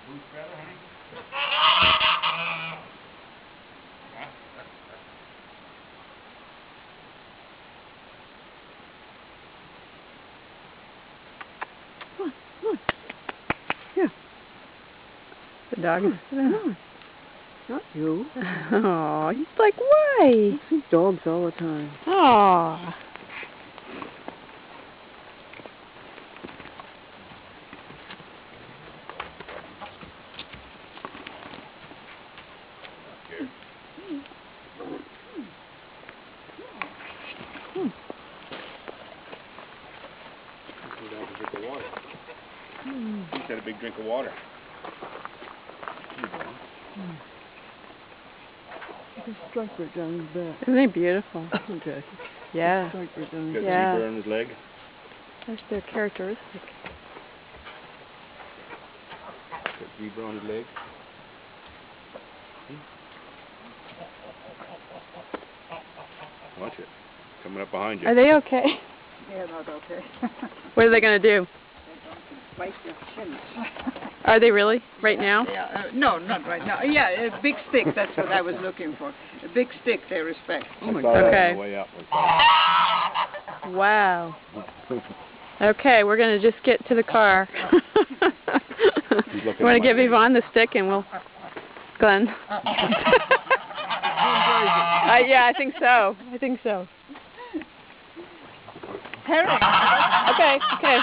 Blue feather, honey? Come on, come on. Here. The dog is... Come on. Not you. Oh, he's like, why? I see dogs all the time. Oh. He's had a big drink of water. There's a stripe right down his back. Isn't he beautiful? Okay. Yeah. Stripe right down his Got a Yeah. zebra on his leg. That's their characteristic. Got zebra on his leg. Watch it. Coming up behind you. Are they okay? Yeah, not okay. What are they going to do? Bite your shins. Are they really? Right now? Yeah, no, not right now. Yeah, a big stick, that's what I was looking for. A big stick they respect. I saw that Okay. on the way up. Wow. Okay, we're going to just get to the car. You want to give Yvonne the stick and we'll... Glenn? Yeah, I think so. I think so. Harry! Okay, okay.